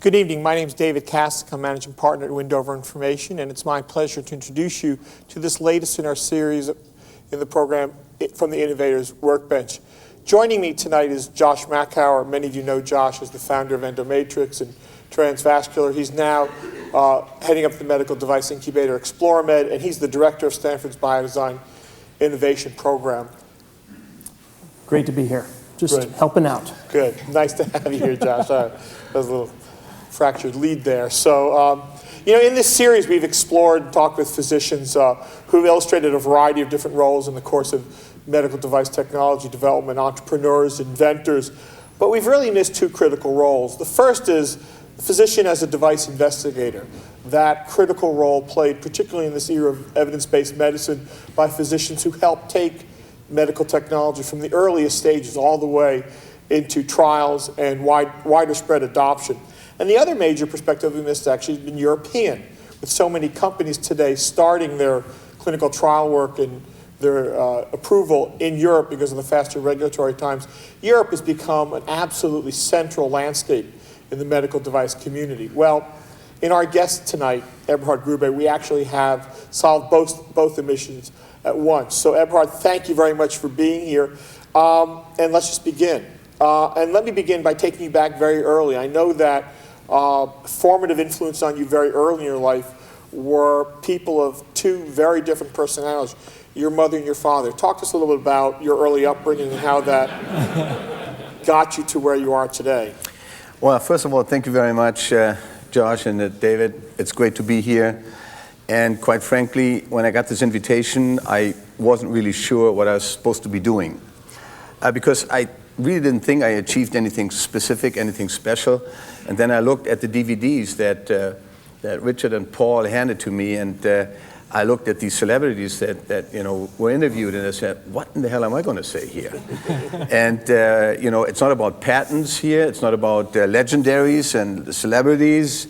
Good evening. My name is David Cassak. I'm managing partner at Windover Information, and it's my pleasure to introduce you to this latest in our series in the program from the Innovators Workbench. Joining me tonight is Josh Mackauer. Many of you know Josh as the founder of Endomatrix and Transvascular. He's now heading up the medical device incubator ExploreMed, and he's the director of Stanford's Biodesign Innovation Program. Great to be here. Just helping out. Good. Nice to have you here, Josh. That was a little fractured lead there. So, in this series, we've explored and talked with physicians who've illustrated a variety of different roles in the course of medical device technology development, entrepreneurs, inventors, but we've really missed two critical roles. The first is the physician as a device investigator. That critical role played particularly in this era of evidence-based medicine by physicians who helped take medical technology from the earliest stages all the way into trials and wider spread adoption. And the other major perspective we missed actually has been European, with so many companies today starting their clinical trial work and their approval in Europe because of the faster regulatory times. Europe has become an absolutely central landscape in the medical device community. Well, in our guest tonight, Eberhard Grube, we actually have solved both the missions at once. So Eberhard, thank you very much for being here. And let's just begin. And let me begin by taking you back very early. I know that formative influence on you very early in your life were people of two very different personalities, your mother and your father. Talk to us a little bit about your early upbringing and how that got you to where you are today. Well, first of all, thank you very much, Josh and David. It's great to be here. And quite frankly, when I got this invitation, I wasn't really sure what I was supposed to be doing. Because I really didn't think I achieved anything specific, anything special. And then I looked at the DVDs that Richard and Paul handed to me, and I looked at these celebrities that were interviewed, and I said, what in the hell am I going to say here? And it's not about patents here, it's not about legendaries and celebrities,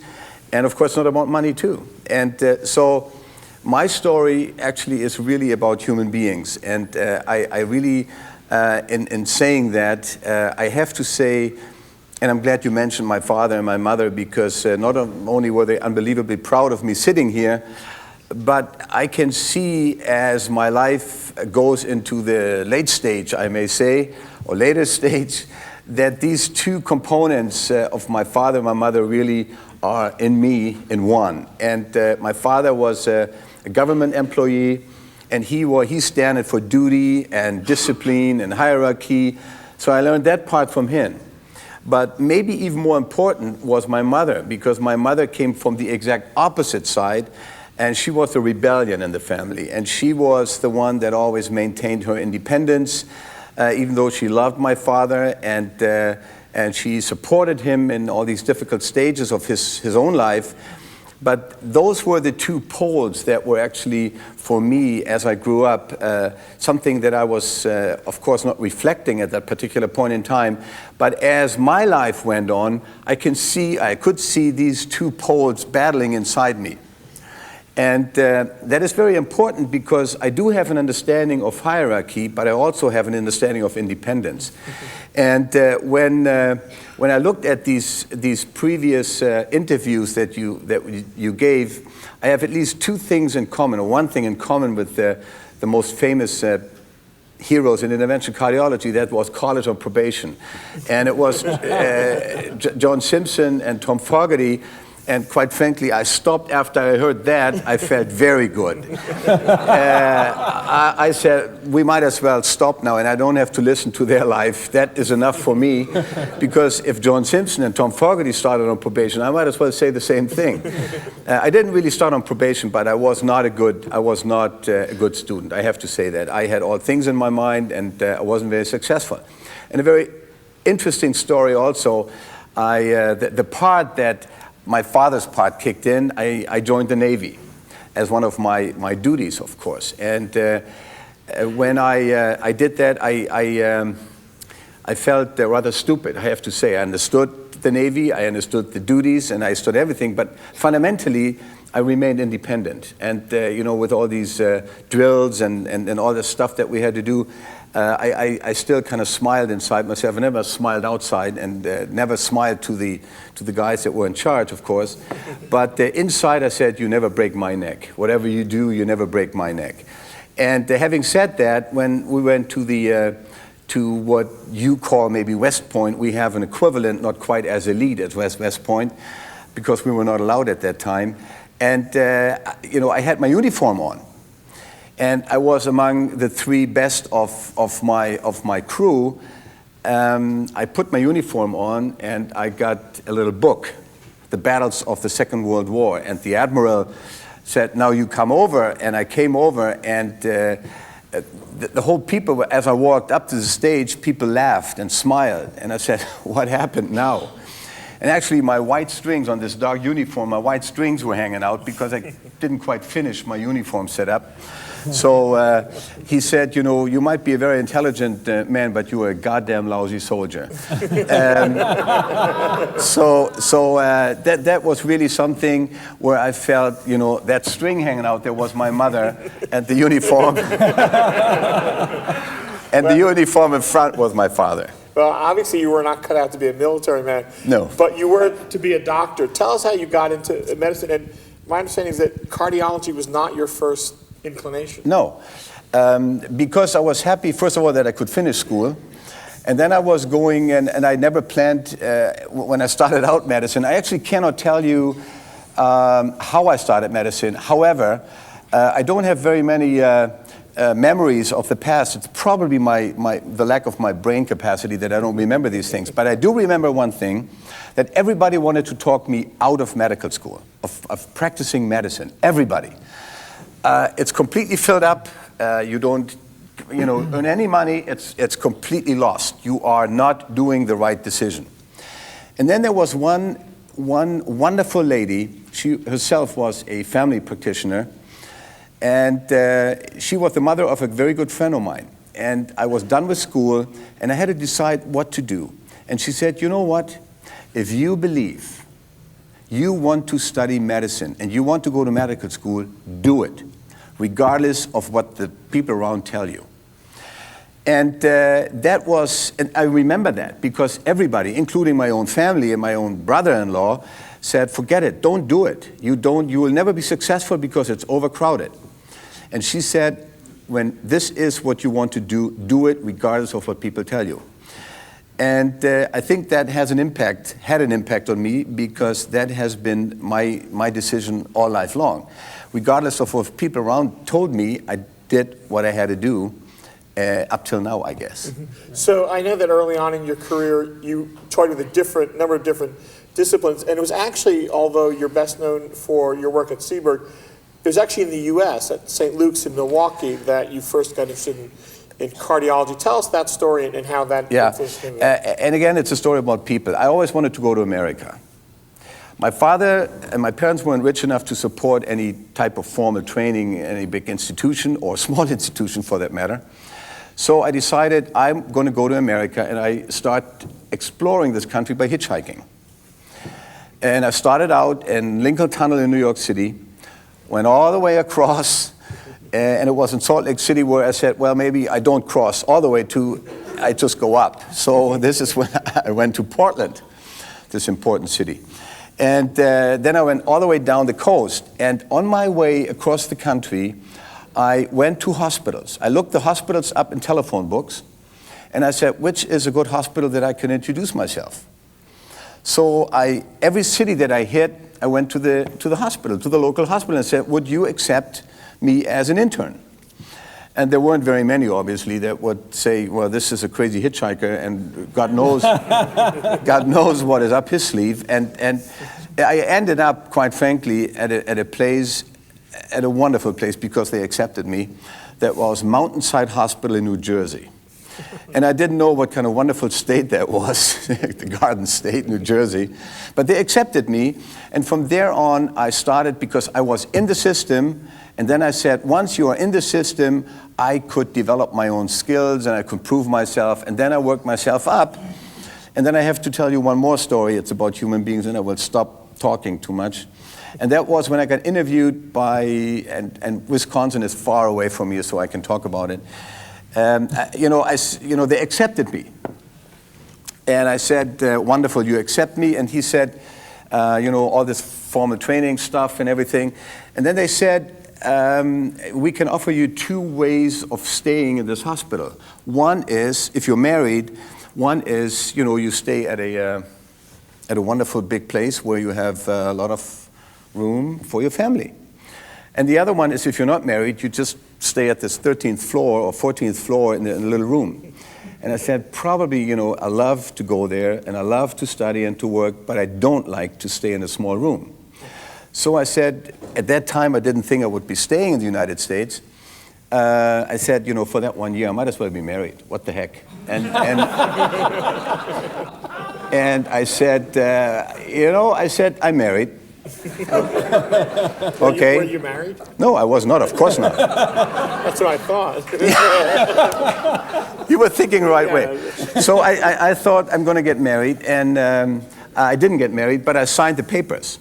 and of course not about money too. And so my story actually is really about human beings, and I really, in saying that, I have to say, and I'm glad you mentioned my father and my mother, because not only were they unbelievably proud of me sitting here, but I can see as my life goes into the late stage, I may say, or later stage, that these two components of my father and my mother really are in me in one. And my father was a government employee, and he standard for duty and discipline and hierarchy. So I learned that part from him. But maybe even more important was my mother, because my mother came from the exact opposite side, and she was the rebellion in the family. And she was the one that always maintained her independence, even though she loved my father, and she supported him in all these difficult stages of his own life. But those were the two poles that were actually, for me, as I grew up, something that I was, of course, not reflecting at that particular point in time. But as my life went on, I could see these two poles battling inside me. And that is very important, because I do have an understanding of hierarchy, but I also have an understanding of independence. And when I looked at these previous interviews that you gave, I have at least two things in common, or one thing in common with the most famous heroes in intervention cardiology. That was college on probation. And it was John Simpson and Tom Fogarty. And quite frankly, I stopped after I heard that. I felt very good. I said, we might as well stop now, and I don't have to listen to their life. That is enough for me, because if John Simpson and Tom Fogarty started on probation, I might as well say the same thing. I didn't really start on probation, but I was not a good student. I have to say that. I had all things in my mind, and I wasn't very successful. And a very interesting story also, the part that my father's part kicked in, I joined the Navy as one of my duties, of course. And when I did that, I felt rather stupid, I have to say. I understood the Navy, I understood the duties, and I understood everything, but fundamentally, I remained independent. And with all these drills and all the stuff that we had to do, I still kind of smiled inside myself. I never smiled outside, and never smiled to the guys that were in charge, of course. But inside I said, you never break my neck. Whatever you do, you never break my neck. And having said that, when we went to the to what you call maybe West Point, we have an equivalent, not quite as elite as West Point, because we were not allowed at that time. And I had my uniform on. And I was among the 3 best of my crew. I put my uniform on, and I got a little book, The Battles of the Second World War. And the admiral said, now you come over. And I came over, and the whole people, as I walked up to the stage, people laughed and smiled. And I said, what happened now? And actually, my white strings on this dark uniform, my white strings were hanging out because I didn't quite finish my uniform setup. So he said, you might be a very intelligent man, but you are a goddamn lousy soldier. That was really something where I felt, that string hanging out there was my mother, and the uniform, and the uniform in front was my father. Well, obviously you were not cut out to be a military man. No. But you were to be a doctor. Tell us how you got into medicine. And my understanding is that cardiology was not your first inclination. No, because I was happy, first of all, that I could finish school. And then I was going, and I never planned, when I started out medicine, I actually cannot tell you how I started medicine. However, I don't have very many memories of the past. It's probably the lack of my brain capacity that I don't remember these things. But I do remember one thing, that everybody wanted to talk me out of medical school, of practicing medicine. Everybody. It's completely filled up. You don't, earn any money. It's completely lost. You are not doing the right decision. And then there was one wonderful lady. She herself was a family practitioner, and she was the mother of a very good friend of mine. And I was done with school, and I had to decide what to do. And she said, you know what? If you believe you want to study medicine and you want to go to medical school, do it, regardless of what the people around tell you. And and I remember that because everybody, including my own family and my own brother-in-law, said, forget it, don't do it. You will never be successful because it's overcrowded. And she said, when this is what you want to do, do it regardless of what people tell you. And I think that had an impact on me, because that has been my decision all life long. Regardless of what people around told me, I did what I had to do up till now, I guess. Mm-hmm. So I know that early on in your career, you toyed with a number of different disciplines, and it was actually, although you're best known for your work at Seaberg, it was actually in the U.S., at St. Luke's in Milwaukee, that you first got interested in cardiology. Tell us that story and how that influenced you. And again, it's a story about people. I always wanted to go to America. My father and my parents weren't rich enough to support any type of formal training in any big institution, or small institution for that matter. So I decided I'm going to go to America, and I start exploring this country by hitchhiking. And I started out in Lincoln Tunnel in New York City, went all the way across, and it was in Salt Lake City where I said, well, maybe I don't cross all the way I just go up. So this is when I went to Portland, this important city. And then I went all the way down the coast. And on my way across the country, I went to hospitals. I looked the hospitals up in telephone books, and I said, which is a good hospital that I can introduce myself? So every city that I hit, I went to the hospital, to the local hospital, and said, would you accept me as an intern? And there weren't very many, obviously, that would say, well, this is a crazy hitchhiker, and God knows, God knows what is up his sleeve. And I ended up, quite frankly, at a wonderful place, because they accepted me. That was Mountainside Hospital in New Jersey. And I didn't know what kind of wonderful state that was, the Garden State, New Jersey. But they accepted me, and from there on, I started, because I was in the system, and then I said, once you are in the system, I could develop my own skills, and I could prove myself, and then I worked myself up. And then I have to tell you one more story. It's about human beings, and I will stop talking too much. And that was when I got interviewed and Wisconsin is far away from me, so I can talk about it. They accepted me. And I said, wonderful, you accept me. And he said, all this formal training stuff and everything. And then they said, we can offer you 2 ways of staying in this hospital. One is, if you're married, one is, you stay at a wonderful big place where you have a lot of room for your family. And the other one is, if you're not married, you just stay at this 13th floor or 14th floor in a little room. And I said, probably, I love to go there and I love to study and to work, but I don't like to stay in a small room. So I said, at that time, I didn't think I would be staying in the United States. I said, for that 1 year, I might as well be married. What the heck? And I said, I'm married. Okay. Were you married? No, I was not. Of course not. That's what I thought. You were thinking the right way. So I thought I'm going to get married, and I didn't get married, but I signed the papers.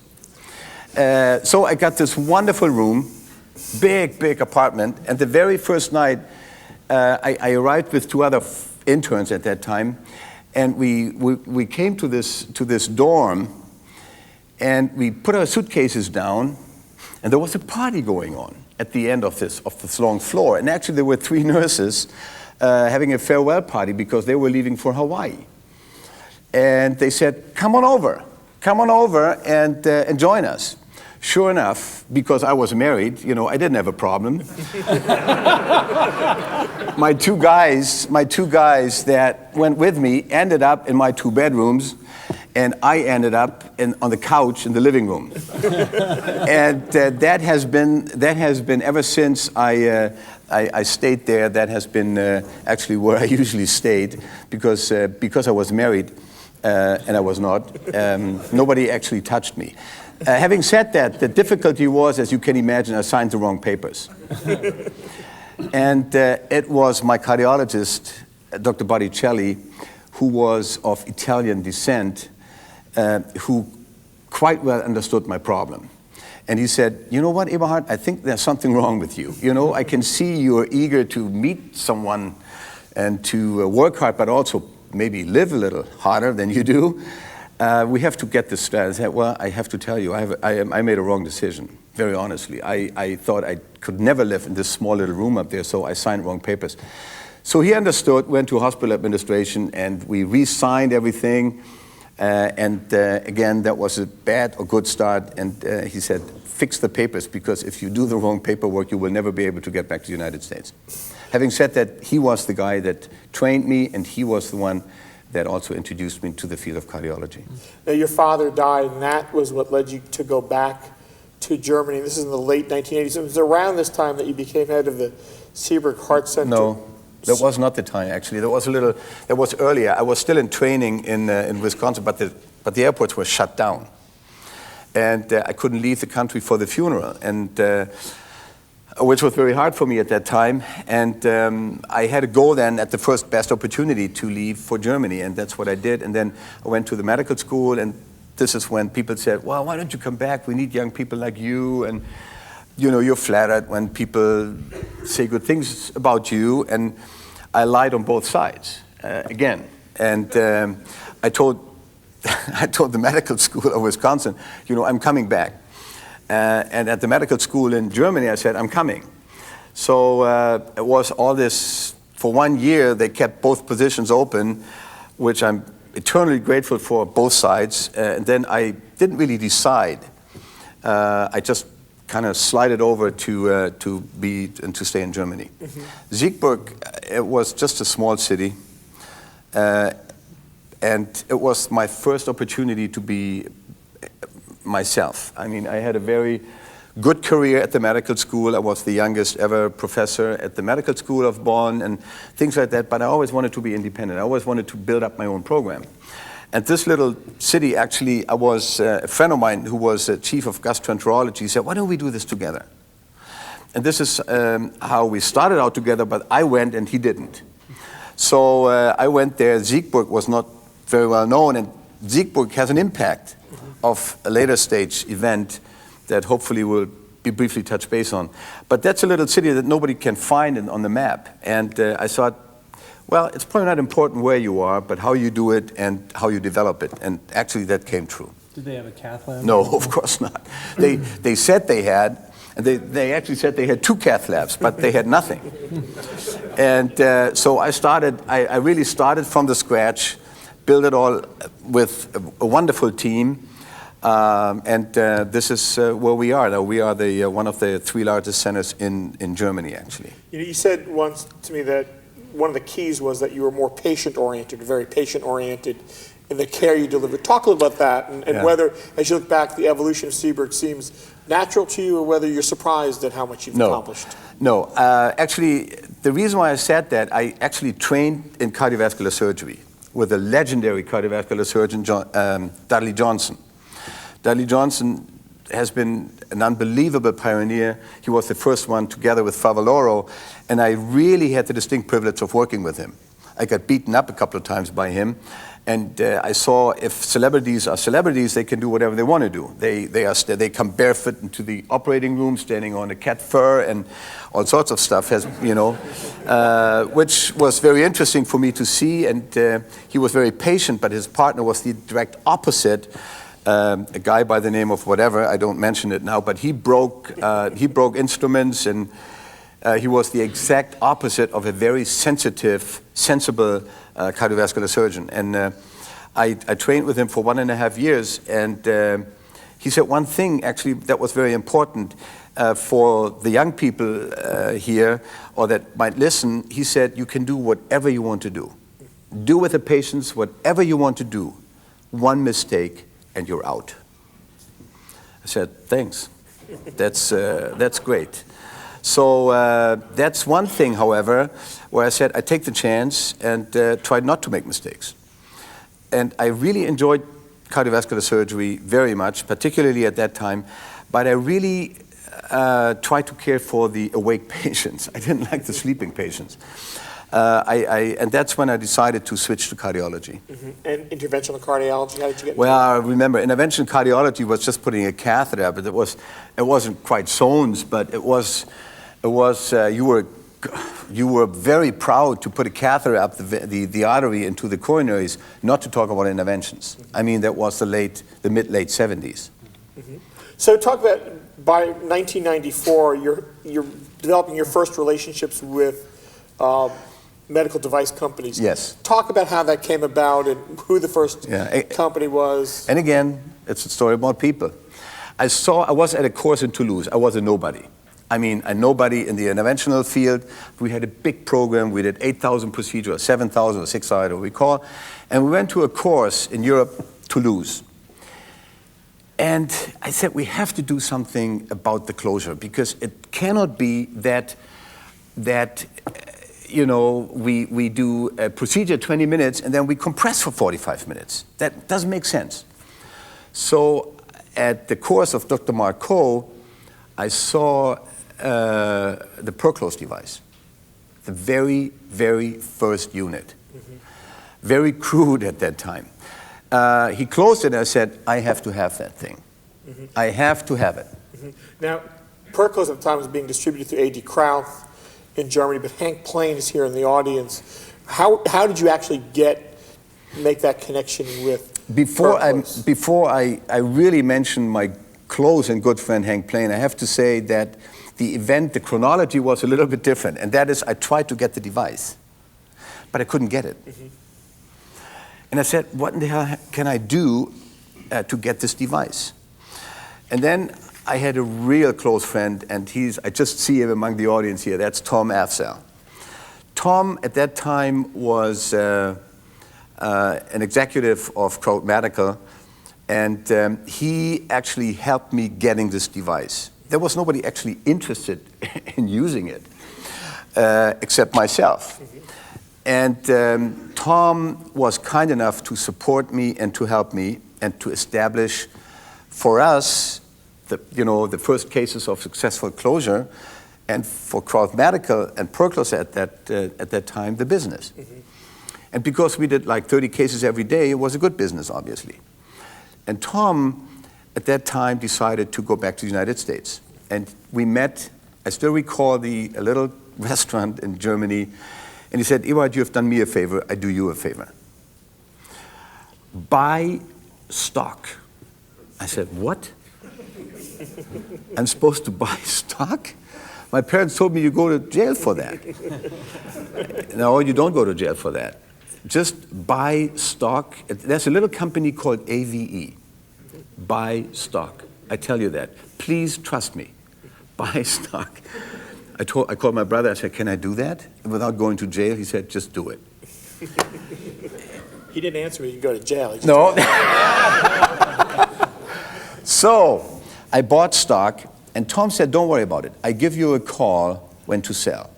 So I got this wonderful room, big apartment, and the very first night I arrived with 2 other interns at that time, and we came to this dorm, and we put our suitcases down, and there was a party going on at the end of this long floor. And actually there were 3 nurses having a farewell party because they were leaving for Hawaii. And they said, come on over and join us. Sure enough, because I was married, I didn't have a problem. My two guys that went with me ended up in my 2 bedrooms, and I ended up on the couch in the living room. And that has been ever since I stayed there. That has been actually where I usually stayed, because I was married and I was not. Nobody actually touched me. Having said that, the difficulty was, as you can imagine, I signed the wrong papers. And it was my cardiologist, Dr. Botticelli, who was of Italian descent, who quite well understood my problem. And he said, you know what, Eberhard, I think there's something wrong with you. I can see you're eager to meet someone and to work hard, but also maybe live a little harder than you do. We have to get this straight. I said, well, I have to tell you, I made a wrong decision, very honestly. I thought I could never live in this small little room up there, so I signed wrong papers. So he understood, went to hospital administration, and we re-signed everything. Again, that was a bad or good start. And he said, fix the papers, because if you do the wrong paperwork, you will never be able to get back to the United States. Having said that, he was the guy that trained me, and he was the one that also introduced me to the field of cardiology. Now, your father died, and that was what led you to go back to Germany. This is in the late 1980s. It was around this time that you became head of the Seeberg Heart Center. No, that was not the time, actually. That was earlier. I was still in training in Wisconsin, but the airports were shut down. And I couldn't leave the country for the funeral, and which was very hard for me at that time. And I had to go then at the first best opportunity to leave for Germany, and that's what I did. And then I went to the medical school, and this is when people said, well, why don't you come back? We need young people like you. And you're flattered when people say good things about you. And I lied on both sides again. And I told the medical school of Wisconsin, I'm coming back. And at the medical school in Germany, I said, I'm coming. So it was all this, for 1 year, they kept both positions open, which I'm eternally grateful for both sides. And then I didn't really decide. I just kind of slided over to stay in Germany. Mm-hmm. Siegburg, it was just a small city. And it was my first opportunity to be myself. I mean, I had a very good career at the medical school. I was the youngest ever professor at the medical school of Bonn and things like that, but I always wanted to be independent. I always wanted to build up my own program. And this little city, actually, I was a friend of mine who was chief of gastroenterology said, why don't we do this together? And this is how we started out together, but I went and he didn't. So I went there. Siegburg was not very well known, and Siegburg has an impact of a later stage event that hopefully will briefly touch base on. But that's a little city that nobody can find on the map. And I thought, well, it's probably not important where you are, but how you do it and how you develop it. And actually that came true. Did they have a cath lab? No, of course not. They said they had, and they actually said they had 2 cath labs, but they had nothing. And so I really started from the scratch, built it all with a wonderful team. This is where we are now. We are one of the 3 largest centers in Germany, actually. You said once to me that one of the keys was that you were more patient-oriented, very patient-oriented in the care you delivered. Talk a little about that, and whether, as you look back, the evolution of Seberg seems natural to you, or whether you're surprised at how much you've accomplished. No, actually, the reason why I said that, I actually trained in cardiovascular surgery with a legendary cardiovascular surgeon, Dudley Johnson. Dudley Johnson has been an unbelievable pioneer. He was the first one together with Favaloro, and I really had the distinct privilege of working with him. I got beaten up a couple of times by him, and I saw if celebrities are celebrities, they can do whatever they want to do. They come barefoot into the operating room, standing on a cat fur, and all sorts of stuff, which was very interesting for me to see. And he was very patient, but his partner was the direct opposite. A guy by the name of whatever, I don't mention it now, but he broke instruments, and he was the exact opposite of a very sensitive, sensible cardiovascular surgeon. And I trained with him for 1.5 years, and he said one thing actually that was very important for the young people here, or that might listen. He said, you can do whatever you want to do. Do with the patients whatever you want to do. One mistake, and you're out. I said, thanks. That's great. So that's one thing, however, where I said I take the chance and try not to make mistakes. And I really enjoyed cardiovascular surgery very much, particularly at that time, but I really tried to care for the awake patients. I didn't like the sleeping patients. And that's when I decided to switch to cardiology. Mm-hmm. And interventional cardiology, how did you get into Well, I remember interventional cardiology was just putting a catheter, but it wasn't quite zones, but you were very proud to put a catheter up the artery into the coronaries, not to talk about interventions. I mean, that was the mid-late 70s. Mm-hmm. So talk about, by 1994, you're developing your first relationships with medical device companies. Yes. Talk about how that came about and who the first company was. And again, it's a story about people. I was at a course in Toulouse. I was a nobody. I mean, a nobody in the interventional field. We had a big program. We did 8,000 procedures, or 7,000 or 6,000, I don't recall. And we went to a course in Europe, Toulouse. And I said, we have to do something about the closure, because it cannot be that we do a procedure 20 minutes and then we compress for 45 minutes. That doesn't make sense. So at the course of Dr. Marco, I saw the ProCloser device, the very, very first unit. Mm-hmm. Very crude at that time. He closed it and I said, I have to have that thing. Mm-hmm. I have to have it. Mm-hmm. Now, ProCloser at the time was being distributed through A.D. Krauth in Germany, but Hank Plain is here in the audience. How did you actually make that connection with Before I really mention my close and good friend Hank Plain, I have to say that the chronology was a little bit different, and that is I tried to get the device, but I couldn't get it. Mm-hmm. And I said, what in the hell can I do to get this device? And then I had a real close friend, and I just see him among the audience here. That's Tom Afzal. Tom, at that time, was an executive of Crowd Medical, and he actually helped me getting this device. There was nobody actually interested in using it, except myself. Mm-hmm. And Tom was kind enough to support me and to help me and to establish for us the first cases of successful closure, and for Crowd Medical and ProCloser at that time, the business. Mm-hmm. And because we did like 30 cases every day, it was a good business, obviously. And Tom, at that time, decided to go back to the United States. And we met, I still recall a little restaurant in Germany, and he said, Eberhard, you have done me a favor, I do you a favor. Buy stock. I said, what? I'm supposed to buy stock? My parents told me you go to jail for that. No, you don't go to jail for that. Just buy stock. There's a little company called AVE. Buy stock. I tell you that. Please trust me. Buy stock. I called my brother, I said, can I do that? And without going to jail, he said, just do it. He didn't answer me, you can go to jail. No. So I bought stock, and Tom said, don't worry about it. I give you a call when to sell.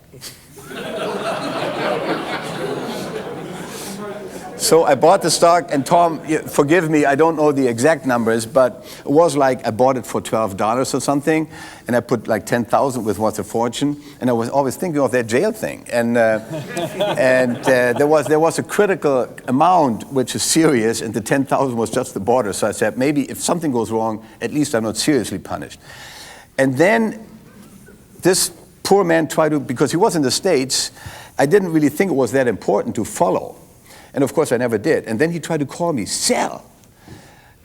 So I bought the stock, and Tom, forgive me, I don't know the exact numbers, but it was like I bought it for $12 or something, and I put like 10,000 with What's a Fortune, and I was always thinking of that jail thing. And there was a critical amount which is serious, and the 10,000 was just the border. So I said, maybe if something goes wrong, at least I'm not seriously punished. And then this poor man tried to, because he was in the States, I didn't really think it was that important to follow. And of course I never did. And then he tried to call me, sell.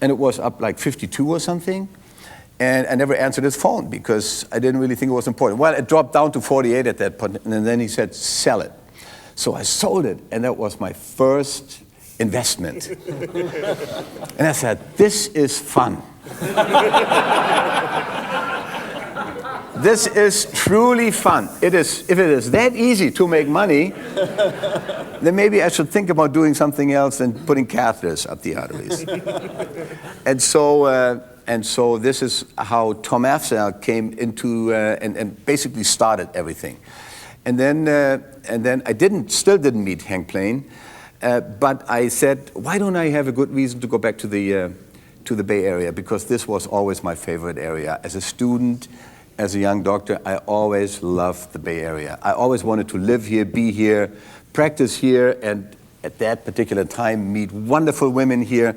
And it was up like 52 or something. And I never answered his phone because I didn't really think it was important. Well, it dropped down to 48 at that point, and then he said, sell it. So I sold it, and that was my first investment. And I said, this is fun. This is truly fun. If it is that easy to make money, then maybe I should think about doing something else than putting catheters up the arteries. And so this is how Tom Afzal came into and basically started everything. And then I still didn't meet Hank Plain, but I said, why don't I have a good reason to go back to the Bay Area? Because this was always my favorite area. As a student, as a young doctor, I always loved the Bay Area. I always wanted to live here, be here, practice here, and at that particular time, meet wonderful women here.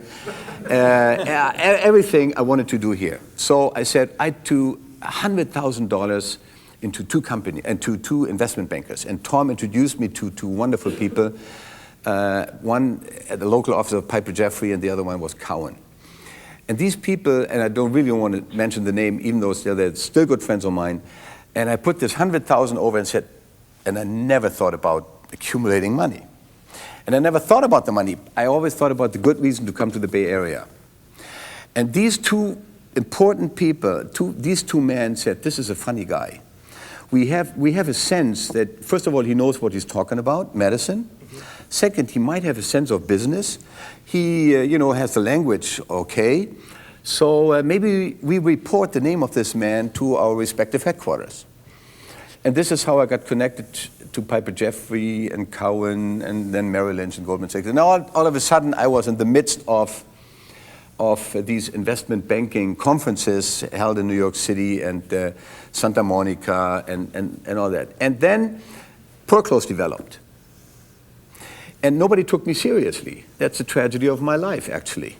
Everything I wanted to do here. So I said, I threw $100,000 into two companies and to two investment bankers. And Tom introduced me to two wonderful people. One at the local office of Piper Jaffray, and the other one was Cowen. And these people, and I don't really want to mention the name, even though they're still good friends of mine, and I put this 100,000 over and said, and I never thought about accumulating money. And I never thought about the money. I always thought about the good reason to come to the Bay Area. And these two important people, these two men said, this is a funny guy. We have a sense that, first of all, he knows what he's talking about, medicine. Second, he might have a sense of business. He, has the language okay. So maybe we report the name of this man to our respective headquarters. And this is how I got connected to Piper Jaffray and Cowen and then Merrill Lynch and Goldman Sachs. And now all of a sudden I was in the midst of these investment banking conferences held in New York City and Santa Monica and all that. And then ProCloser developed. And nobody took me seriously. That's the tragedy of my life, actually.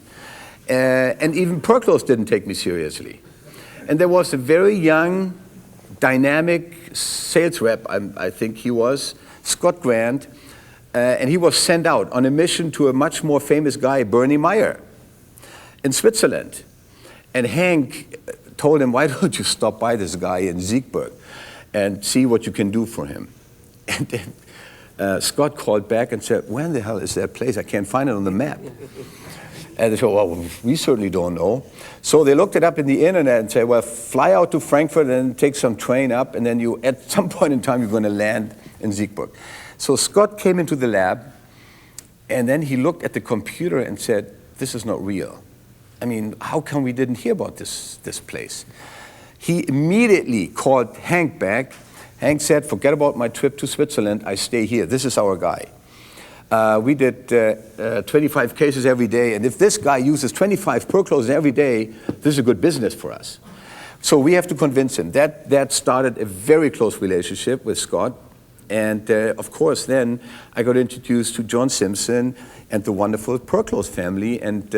And even ProCloser didn't take me seriously. And there was a very young, dynamic sales rep, I think he was, Scott Grant, and he was sent out on a mission to a much more famous guy, Bernie Meyer, in Switzerland. And Hank told him, why don't you stop by this guy in Siegburg and see what you can do for him? And then Scott called back and said, where in the hell is that place? I can't find it on the map. And they said, well, we certainly don't know. So they looked it up in the internet and said, well, fly out to Frankfurt and take some train up, and then at some point in time, you're going to land in Siegburg. So Scott came into the lab, and then he looked at the computer and said, this is not real. I mean, how come we didn't hear about this place? He immediately called Hank back. Hank said, forget about my trip to Switzerland, I stay here. This is our guy. We did 25 cases every day, and if this guy uses 25 ProCloser every day, this is a good business for us. So we have to convince him. That started a very close relationship with Scott. And of course, then I got introduced to John Simpson and the wonderful ProCloser family. And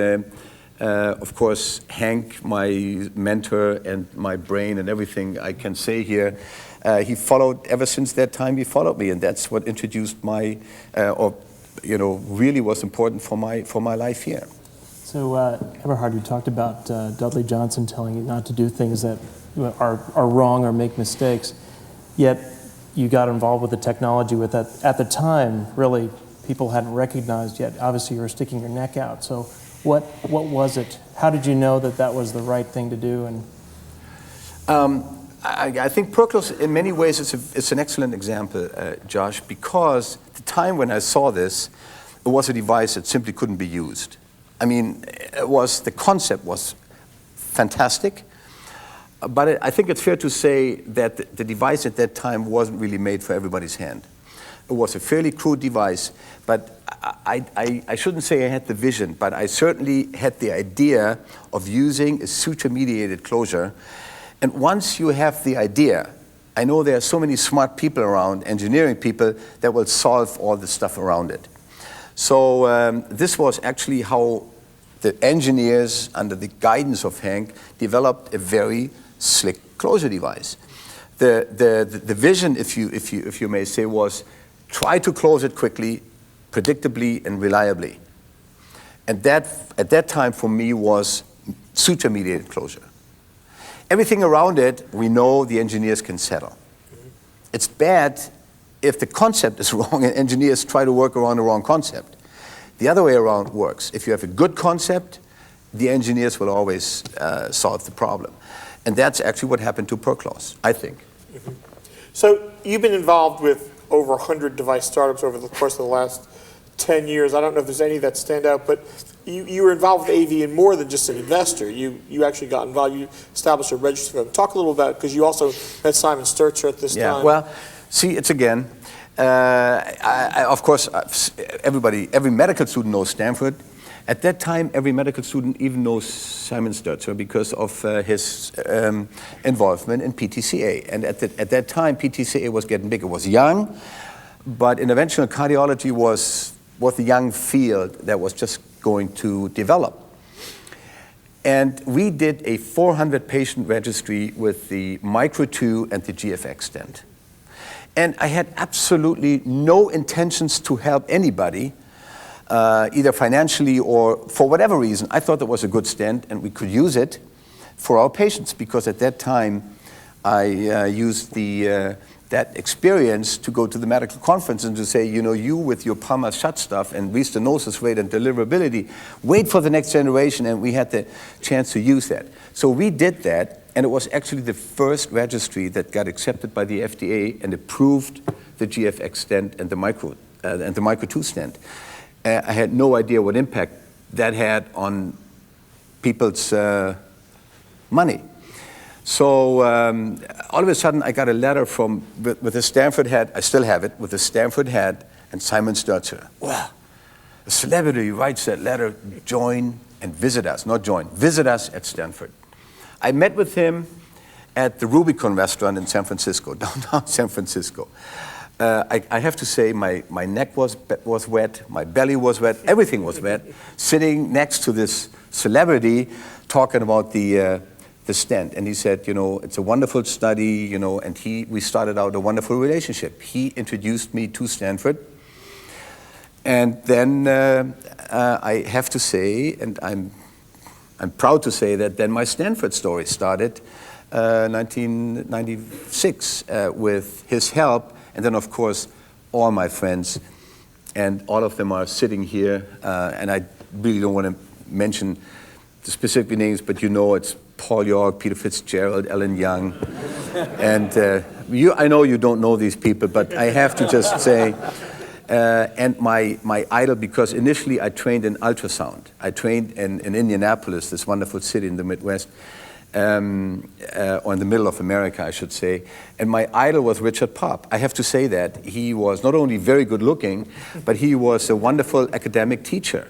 Of course, Hank, my mentor and my brain and everything I can say here, he followed, ever since that time he followed me, and that's what introduced my, really was important for my life here. So, Eberhard, you talked about Dudley Johnson telling you not to do things that are wrong or make mistakes, yet you got involved with the technology with that. At the time, really, people hadn't recognized yet. Obviously, you were sticking your neck out. So what was it? How did you know that that was the right thing to do? And I think ProCloser, in many ways, it's an excellent example, Josh, because the time when I saw this, it was a device that simply couldn't be used. I mean, the concept was fantastic, but I think it's fair to say that the device at that time wasn't really made for everybody's hand. It was a fairly crude device, but I shouldn't say I had the vision, but I certainly had the idea of using a suture-mediated closure. And once you have the idea, I know there are so many smart people around, engineering people, that will solve all the stuff around it. So this was actually how the engineers, under the guidance of Hank, developed a very slick closure device. The vision, if you may say, was try to close it quickly, predictably, and reliably. And that, at that time, for me, was suture-mediated closure. Everything around it, we know the engineers can settle. It's bad if the concept is wrong and engineers try to work around the wrong concept. The other way around works. If you have a good concept, the engineers will always solve the problem. And that's actually what happened to ProCloser, I think. Mm-hmm. So you've been involved with over 100 device startups over the course of the last 10 years. I don't know if there's any that stand out, but you were involved with AV in more than just an investor. You actually got involved. You established a register for them. Talk a little about it, because you also met Simon Sturzer at this time. Well, see, it's again, of course, every medical student knows Stanford. At that time, every medical student even knows Simon Sturzer because of his involvement in PTCA. And at that time, PTCA was getting big. It was young, but interventional cardiology was the young field that was just going to develop. And we did a 400-patient registry with the Micro 2 and the GFX stent. And I had absolutely no intentions to help anybody, either financially or for whatever reason. I thought that was a good stent and we could use it for our patients, because at that time I used that experience to go to the medical conference and to say, you with your Palmer shut stuff and restenosis rate and deliverability, wait for the next generation, and we had the chance to use that. So we did that. And it was actually the first registry that got accepted by the FDA and approved the GFX stent and the Micro 2 stent. I had no idea what impact that had on people's money. So all of a sudden, I got a letter with a Stanford head. I still have it, with a Stanford head and Simon Sturzer. Well, a celebrity writes that letter, join and visit us, not join, visit us at Stanford. I met with him at the Rubicon restaurant in San Francisco, downtown San Francisco. I have to say my neck was wet, my belly was wet, everything was wet, sitting next to this celebrity talking about the stent. And he said, it's a wonderful study, and we started out a wonderful relationship. He introduced me to Stanford. And then I have to say, and I'm proud to say that then my Stanford story started 1996 with his help, and then of course all my friends, and all of them are sitting here, and I really don't want to mention the specific names, but it's Paul York, Peter Fitzgerald, Ellen Young, and I know you don't know these people, but I have to just say, and my idol, because initially I trained in ultrasound. I trained in Indianapolis, this wonderful city in the Midwest, or in the middle of America, I should say. And my idol was Richard Popp. I have to say that. He was not only very good looking, but he was a wonderful academic teacher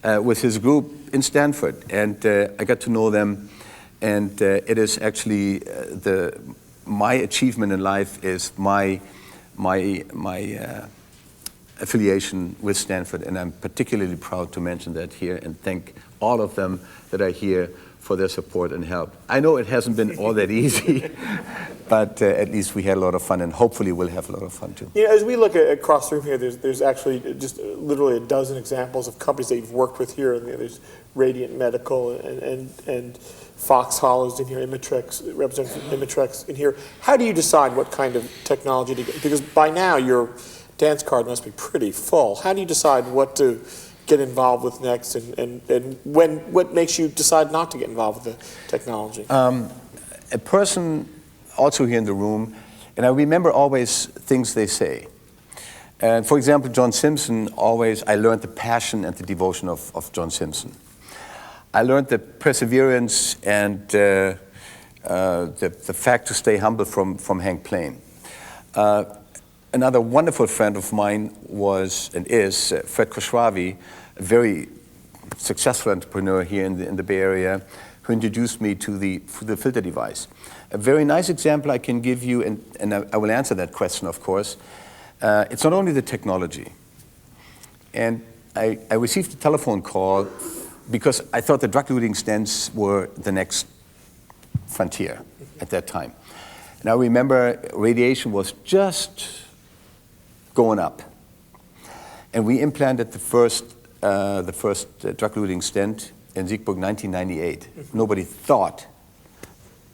with his group in Stanford. And I got to know them. And it is actually my achievement in life is my affiliation with Stanford, and I'm particularly proud to mention that here and thank all of them that are here for their support and help. I know it hasn't been all that easy, but at least we had a lot of fun, and hopefully we'll have a lot of fun too. You know, as we look across the room here, there's actually just literally a dozen examples of companies that you've worked with here. And there's Radiant Medical and Fox Hollows in here, Imitrex, representative from Imitrex in here. How do you decide what kind of technology to get? Because by now your dance card must be pretty full. How do you decide what to get involved with next, and what makes you decide not to get involved with the technology? A person also here in the room, and I remember always things they say. And for example, John Simpson, I learned the passion and the devotion of John Simpson. I learned the perseverance and the fact to stay humble from Hank Plain. Another wonderful friend of mine was and is Fred Khosravi, a very successful entrepreneur here in the Bay Area, who introduced me to the filter device. A very nice example I can give you, and I will answer that question, of course. It's not only the technology. And I received a telephone call because I thought the drug-eluting stents were the next frontier at that time. And I remember radiation was just going up. And we implanted the first drug-eluting stent in Siegburg, 1998. Nobody thought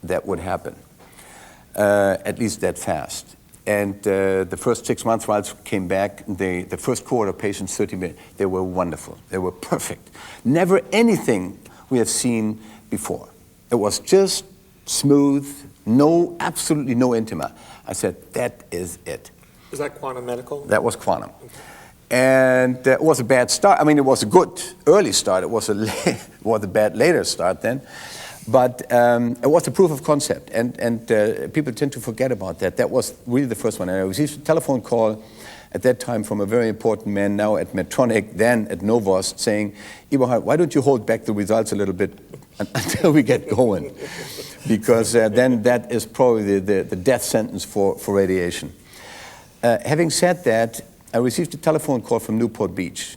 that would happen, at least that fast. And the first 6 months trials came back, the first cohort of patients, 30 minutes, they were wonderful. They were perfect. Never anything we have seen before. It was just smooth, absolutely no intima. I said, that is it. Is that Quantum Medical? That was Quantum. Okay. And it was a bad start. I mean, it was a good early start. It was a bad later start then. But it was a proof of concept, and people tend to forget about that. That was really the first one. And I received a telephone call at that time from a very important man now at Medtronic, then at Novo's, saying, Eberhard, why don't you hold back the results a little bit until we get going? Because then that is probably the death sentence for radiation. Having said that, I received a telephone call from Newport Beach.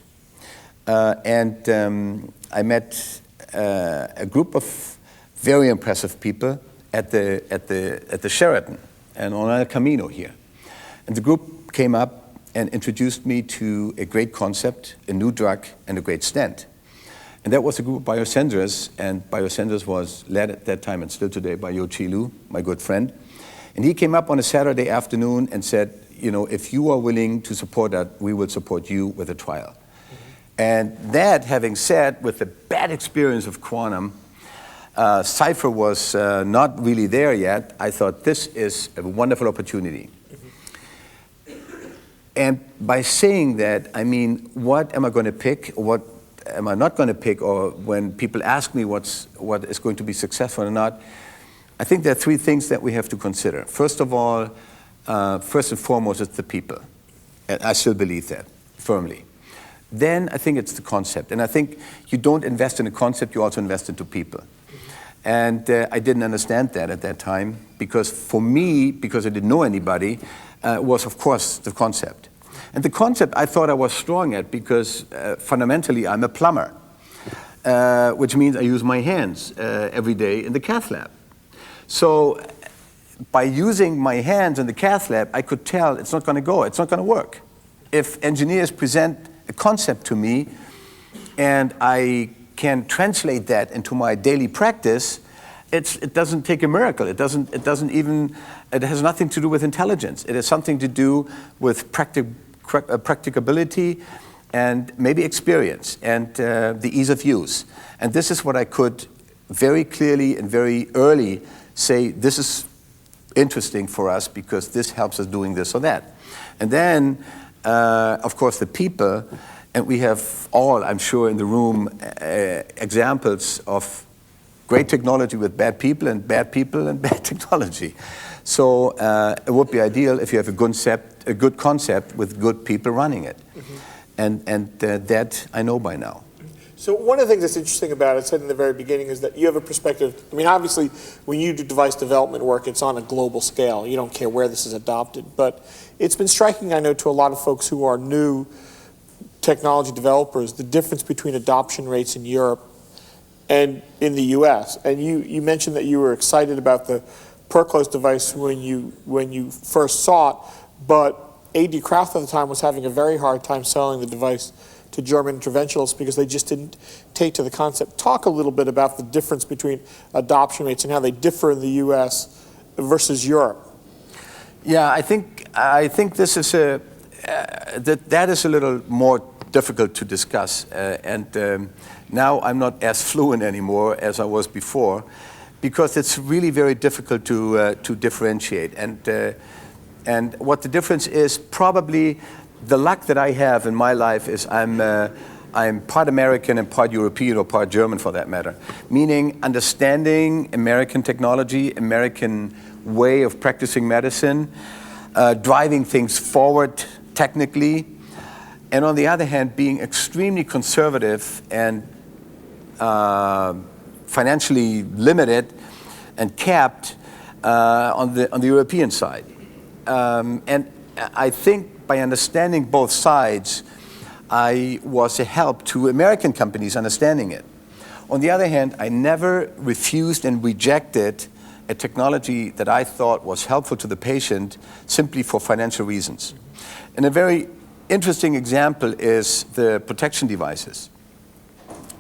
And I met a group of very impressive people at the Sheraton and on El Camino here. And the group came up and introduced me to a great concept, a new drug, and a great stent. And that was a group of biosensors, and biosensors was led at that time and still today by Yo-Chi Lu, my good friend. And he came up on a Saturday afternoon and said, you know, if you are willing to support that, we will support you with a trial. Mm-hmm. And that, having said, with the bad experience of Quantum, Cypher was not really there yet. I thought this is a wonderful opportunity. Mm-hmm. And by saying that, I mean, what am I going to pick? What am I not going to pick? Or when people ask me what is going to be successful or not, I think there are three things that we have to consider. First of all, first and foremost, it's the people. And I still believe that firmly. Then I think it's the concept. And I think you don't invest in a concept, you also invest into people. And I didn't understand that at that time, because for me, because I didn't know anybody, was of course the concept. And the concept I thought I was strong at, because fundamentally I'm a plumber, which means I use my hands every day in the cath lab. So by using my hands in the cath lab, I could tell it's not going to go, it's not going to work. If engineers present a concept to me and I can translate that into my daily practice, it doesn't take a miracle. It has nothing to do with intelligence. It has something to do with practicability and maybe experience and the ease of use. And this is what I could very clearly and very early say, this is interesting for us because this helps us doing this or that. And then, of course, the people. And we have all, I'm sure, in the room, examples of great technology with bad people and bad technology. So it would be ideal if you have a good concept with good people running it. Mm-hmm. And that I know by now. So one of the things that's interesting about it, I said in the very beginning, is that you have a perspective. I mean, obviously, when you do device development work, it's on a global scale. You don't care where this is adopted. But it's been striking, I know, to a lot of folks who are new technology developers, the difference between adoption rates in Europe and in the US. And you mentioned that you were excited about the ProCloser device when you first saw it, but A.D. Kraft at the time was having a very hard time selling the device to German interventionalists because they just didn't take to the concept. Talk a little bit about the difference between adoption rates and how they differ in the U.S. versus Europe. Yeah, I think this is that is a little more difficult to discuss, and now I'm not as fluent anymore as I was before, because it's really very difficult to differentiate. And what the difference is, probably the luck that I have in my life is I'm part American and part European, or part German for that matter, meaning understanding American technology, American way of practicing medicine, driving things forward technically, and on the other hand, being extremely conservative and financially limited and capped on the European side. And I think by understanding both sides, I was a help to American companies understanding it. On the other hand, I never refused and rejected a technology that I thought was helpful to the patient simply for financial reasons. And a very interesting example is the protection devices.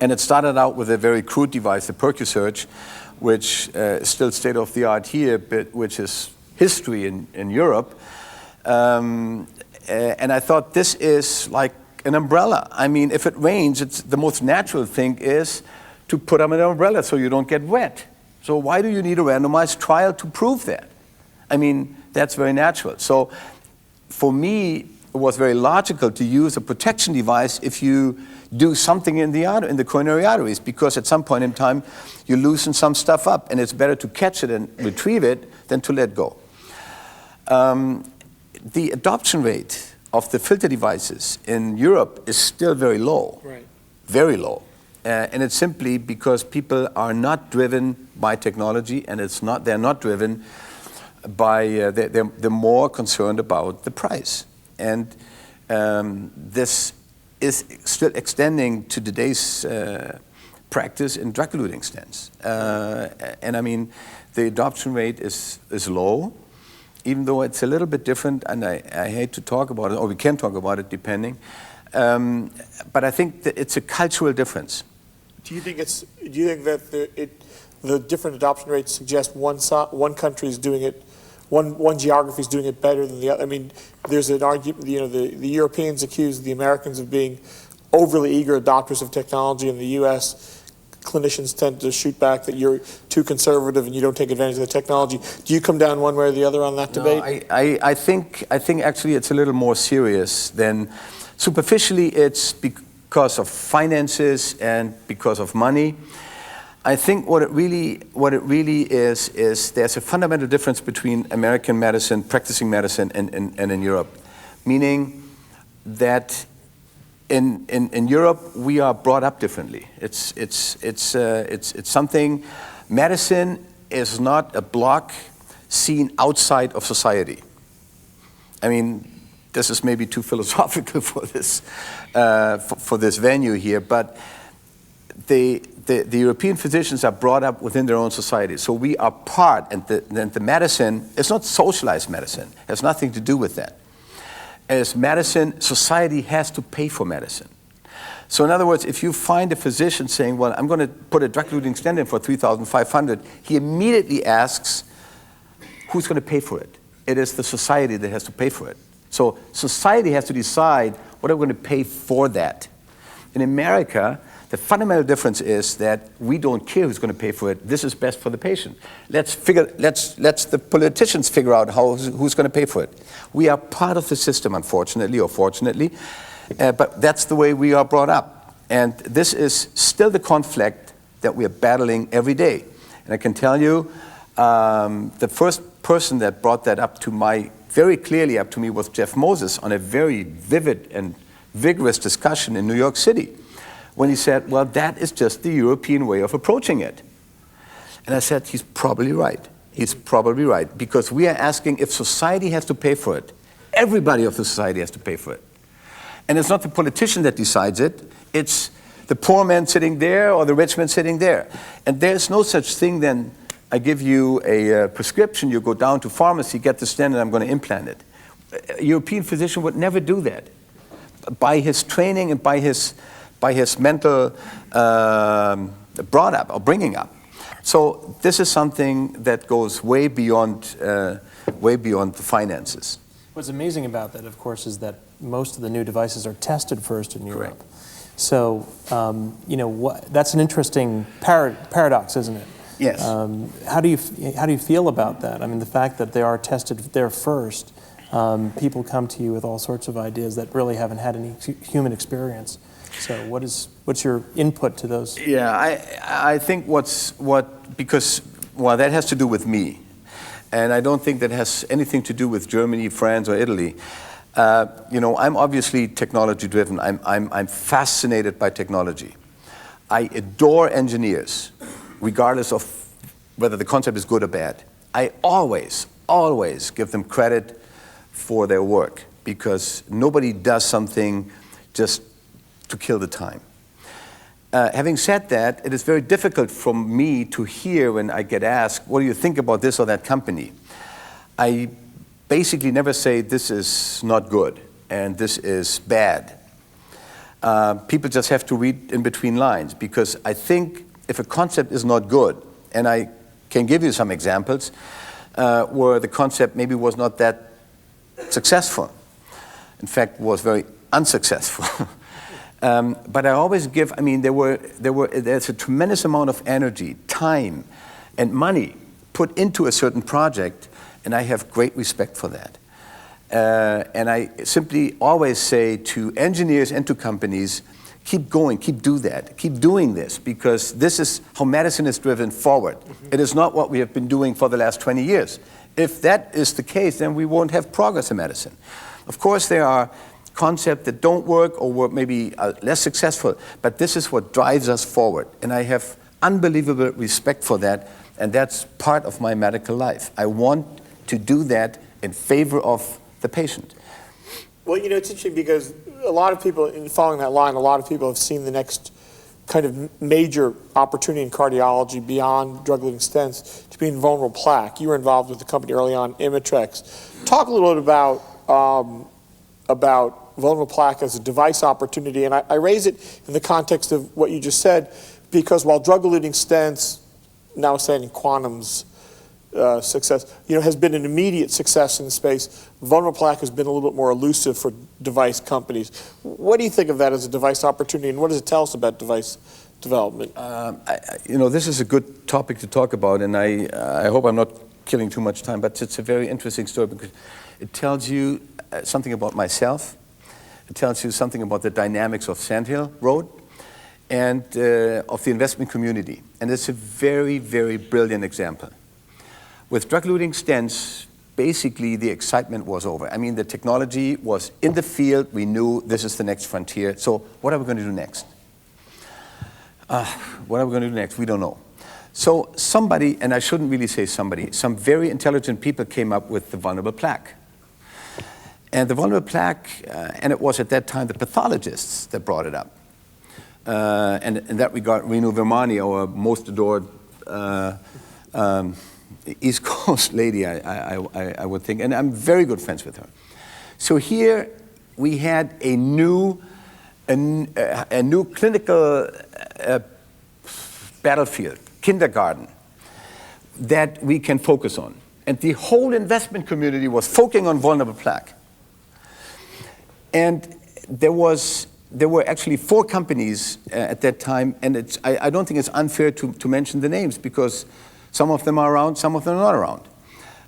And it started out with a very crude device, the ProCloser, which is still state of the art here, but which is history in Europe. And I thought, this is like an umbrella. I mean, if it rains, it's the most natural thing is to put on an umbrella so you don't get wet. So why do you need a randomized trial to prove that? I mean, that's very natural. So for me, it was very logical to use a protection device if you do something in the coronary arteries, because at some point in time, you loosen some stuff up, and it's better to catch it and retrieve it than to let go. The adoption rate of the filter devices in Europe is still very low, very low. And it's simply because people are not driven by technology, and they're not driven by, they're more concerned about the price. And this is still extending to today's practice in drug-eluting stents. And I mean, the adoption rate is low, even though it's a little bit different, and I hate to talk about it, or we can talk about it depending. But I think that it's a cultural difference. Do you think that the different adoption rates suggest one country is doing it, one geography is doing it better than the other? I mean, there's an argument. The Europeans accuse the Americans of being overly eager adopters of technology. In the U.S., clinicians tend to shoot back that you're too conservative and you don't take advantage of the technology. Do you come down one way or the other on that debate? I think actually it's a little more serious than superficially. It's because of finances and because of money. I think what it really is there's a fundamental difference between American medicine, practicing medicine, and in Europe, meaning that in Europe we are brought up differently. It's something. Medicine is not a block seen outside of society. I mean, this is maybe too philosophical for this venue here, but the European physicians are brought up within their own society. So we are part, and the medicine is not socialized medicine. It has nothing to do with that. As medicine, society has to pay for medicine. So in other words, if you find a physician saying, well, I'm going to put a drug-eluting stent in for $3,500, he immediately asks, who's going to pay for it? It is the society that has to pay for it. So society has to decide what are we going to pay for that. In America, the fundamental difference is that we don't care who's going to pay for it. This is best for the patient. Let's the politicians figure out who's going to pay for it. We are part of the system, unfortunately or fortunately, but that's the way we are brought up. And this is still the conflict that we are battling every day. And I can tell you, the first person that brought that very clearly up to me was Jeff Moses on a very vivid and vigorous discussion in New York City, when he said, well, that is just the European way of approaching it. And I said, he's probably right. He's probably right, because we are asking if society has to pay for it. Everybody of the society has to pay for it. And it's not the politician that decides it, it's the poor man sitting there or the rich man sitting there. And there's no such thing then, I give you a prescription, you go down to pharmacy, get the stent, and I'm going to implant it. A European physician would never do that. By his training and by his mental brought up or bringing up. So this is something that goes way beyond the finances. What's amazing about that, of course, is that most of the new devices are tested first in Europe. Correct. So, that's an interesting paradox, isn't it? Yes. How do you feel about that? I mean, the fact that they are tested there first, people come to you with all sorts of ideas that really haven't had any human experience. So, what's your input to those? Yeah, I think because that has to do with me. And I don't think that has anything to do with Germany, France, or Italy. I'm obviously technology-driven. I'm fascinated by technology. I adore engineers, regardless of whether the concept is good or bad. I always give them credit for their work, because nobody does something just to kill the time. Having said that, it is very difficult for me to hear when I get asked, what do you think about this or that company? I basically never say this is not good and this is bad. People just have to read in between lines, because I think if a concept is not good, and I can give you some examples where the concept maybe was not that successful, in fact was very unsuccessful. But I always give, there's a tremendous amount of energy, time, and money put into a certain project, and I have great respect for that. And I simply always say to engineers and to companies, keep going, keep doing this, because this is how medicine is driven forward. It is not what we have been doing for the last 20 years. If that is the case, then we won't have progress in medicine. Of course, there are concepts that don't work or were maybe less successful, but this is what drives us forward. And I have unbelievable respect for that, and that's part of my medical life. I want to do that in favor of the patient. Well, it's interesting because a lot of people, in following that line, a lot of people have seen the next kind of major opportunity in cardiology beyond drug-eluting stents to be in vulnerable plaque. You were involved with the company early on, Imitrex. Talk a little bit about vulnerable plaque as a device opportunity, and I raise it in the context of what you just said, because while drug-eluting stents, notwithstanding Quantum's success, has been an immediate success in the space, vulnerable plaque has been a little bit more elusive for device companies. What do you think of that as a device opportunity, and what does it tell us about device development? This is a good topic to talk about, and I hope I'm not killing too much time, but it's a very interesting story because it tells you something about myself. It tells you something about the dynamics of Sandhill Road and of the investment community. And it's a very, very brilliant example. With drug-eluting stents, basically the excitement was over. I mean, the technology was in the field. We knew this is the next frontier. So what are we going to do next? We don't know. So somebody, and I shouldn't really say somebody, some very intelligent people came up with the vulnerable plaque. And the vulnerable plaque, and it was at that time the pathologists that brought it up. And in that regard, Renu Virmani, our most adored East Coast lady, I would think, and I'm very good friends with her. So here we had a new clinical battlefield, kindergarten, that we can focus on. And the whole investment community was focusing on vulnerable plaque. And there were actually 4 companies at that time, and I don't think it's unfair to mention the names, because some of them are around, some of them are not around.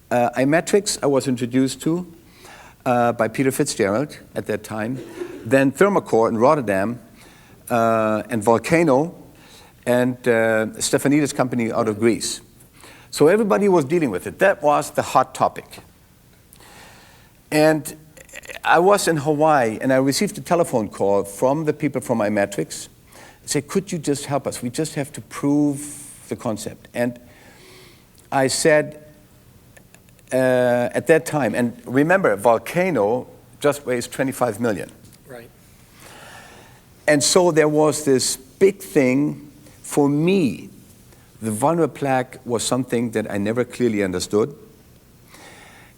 Imetrix, I was introduced to by Peter Fitzgerald at that time, then Thermocore in Rotterdam, and Volcano, and Stefanidis' company out of Greece. So everybody was dealing with it. That was the hot topic. And I was in Hawaii, and I received a telephone call from the people from Imetrix said, could you just help us? We just have to prove the concept. And I said, at that time, and remember, Volcano just raised 25 million. Right. And so there was this big thing. For me, the vulnerable plaque was something that I never clearly understood.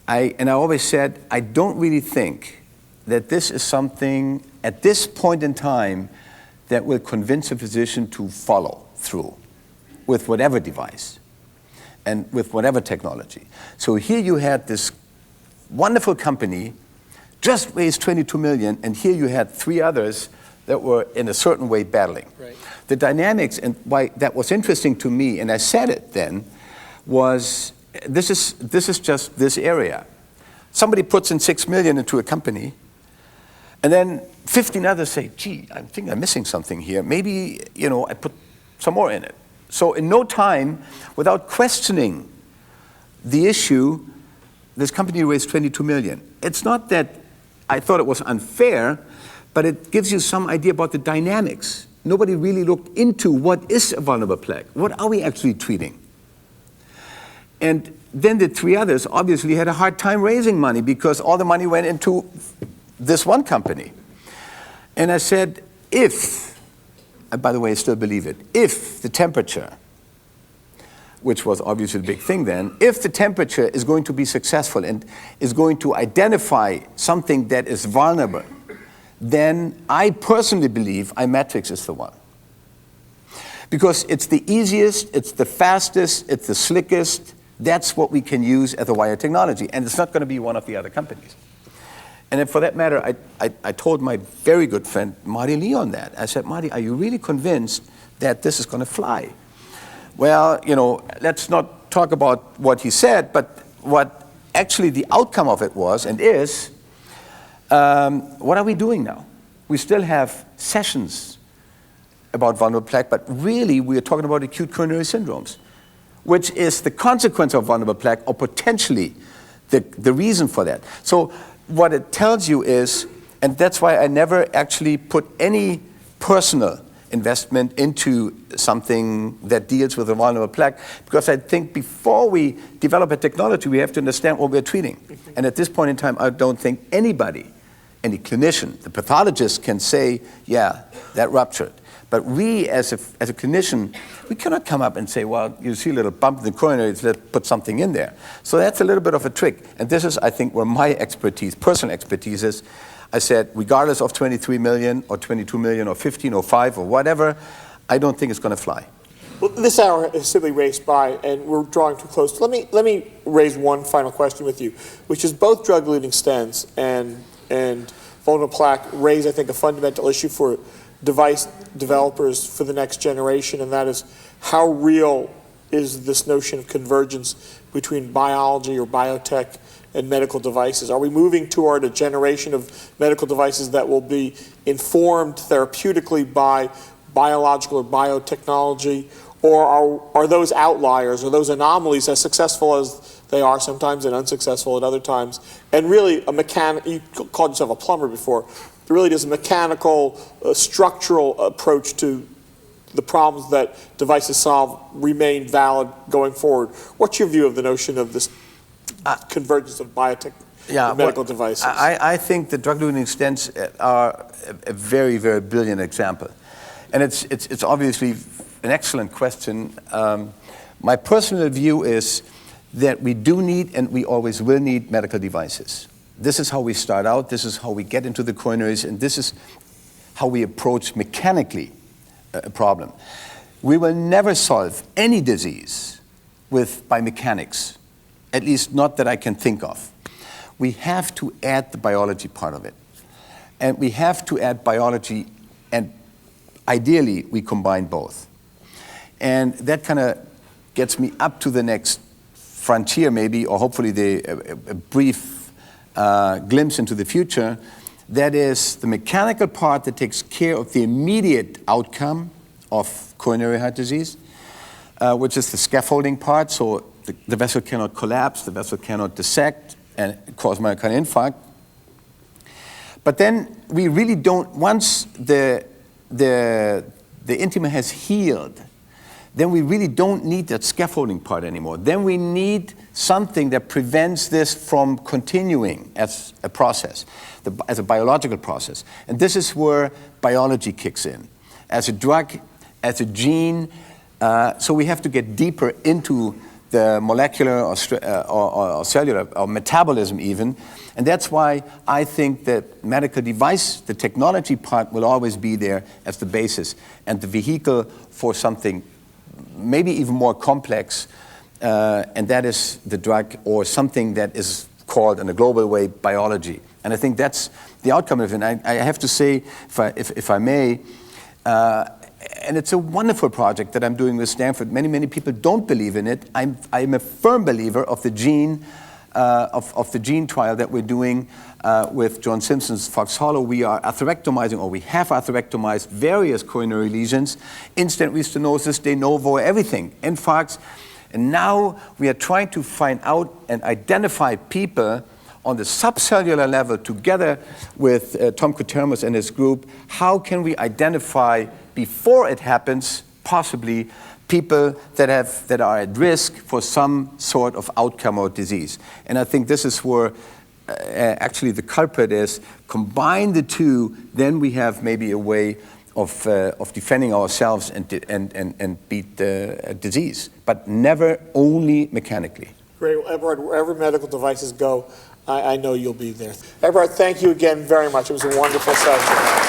And I always said, I don't really think that this is something, at this point in time, that will convince a physician to follow through with whatever device and with whatever technology. So here you had this wonderful company, just raised 22 million, and here you had 3 others that were in a certain way battling. Right. The dynamics, and why that was interesting to me, and I said it then, was this is just this area. Somebody puts in 6 million into a company, and then 15 others say, gee, I think I'm missing something here. Maybe, I put some more in it. So in no time, without questioning the issue, this company raised 22 million. It's not that I thought it was unfair, but it gives you some idea about the dynamics. Nobody really looked into what is a vulnerable plaque. What are we actually treating? And then the 3 others obviously had a hard time raising money because all the money went into this one company. And I said, and by the way, I still believe it, if the temperature, which was obviously a big thing then, if the temperature is going to be successful and is going to identify something that is vulnerable, then I personally believe iMatrix is the one. Because it's the easiest, it's the fastest, it's the slickest. That's what we can use as a wire technology. And it's not going to be one of the other companies. And then for that matter, I told my very good friend, Marty Leon, that. I said, Marty, are you really convinced that this is going to fly? Well, let's not talk about what he said, but what actually the outcome of it was and is, what are we doing now? We still have sessions about vulnerable plaque, but really we are talking about acute coronary syndromes, which is the consequence of vulnerable plaque or potentially the reason for that. So what it tells you is, and that's why I never actually put any personal investment into something that deals with a vulnerable plaque, because I think before we develop a technology, we have to understand what we're treating. And at this point in time, I don't think anybody, any clinician, the pathologist can say, yeah, that ruptured. But we, as a clinician, we cannot come up and say, well, you see a little bump in the coronary, let's put something in there. So that's a little bit of a trick. And this is, I think, where my expertise, personal expertise is. I said, regardless of 23 million or 22 million or 15 or 5 or whatever, I don't think it's going to fly. Well, this hour is simply raced by, and we're drawing too close. Let me raise one final question with you, which is both drug-eluting stents and vulnerable plaque raise, I think, a fundamental issue for device developers for the next generation, and that is how real is this notion of convergence between biology or biotech and medical devices? Are we moving toward a generation of medical devices that will be informed therapeutically by biological or biotechnology, or are those outliers, or those anomalies, as successful as they are sometimes and unsuccessful at other times, and really you called yourself a plumber before, really does a mechanical, structural approach to the problems that devices solve remain valid going forward? What's your view of the notion of this convergence of biotech and medical devices? I think the drug-eluting stents are a very, very brilliant example. And it's obviously an excellent question. My personal view is that we do need and we always will need medical devices. This is how we start out, this is how we get into the coronaries, and this is how we approach mechanically a problem. We will never solve any disease by mechanics, at least not that I can think of. We have to add the biology part of it. And we have to add biology, and ideally we combine both. And that kind of gets me up to the next frontier maybe, or hopefully a brief glimpse into the future. That is the mechanical part that takes care of the immediate outcome of coronary heart disease, which is the scaffolding part. So the vessel cannot collapse, the vessel cannot dissect and cause myocardial infarct. But then we really don't, once the the intima has healed, then we really don't need that scaffolding part anymore. Then we need something that prevents this from continuing as a process, as a biological process. And this is where biology kicks in. As a drug, as a gene, so we have to get deeper into the molecular or cellular or metabolism even. And that's why I think that medical device, the technology part, will always be there as the basis and the vehicle for something maybe even more complex, and that is the drug or something that is called in a global way biology. And I think that's the outcome of it. And I have to say, if I may, and it's a wonderful project that I'm doing with Stanford. Many people don't believe in it. I'm a firm believer of the gene of the gene trial that we're doing with John Simpson's Fox Hollow. We are atherectomizing, or we have atherectomized various coronary lesions, instant restenosis, de novo, everything, infarcts. And now we are trying to find out and identify people on the subcellular level together with Tom Kotermos and his group. How can we identify before it happens, possibly, people that are at risk for some sort of outcome or disease? And I think this is where actually the culprit is. Combine the two, then we have maybe a way of defending ourselves and beat the disease, but never only mechanically. Great. Well, Eberhard, wherever medical devices go, I know you'll be there. Eberhard, thank you again very much. It was a wonderful session.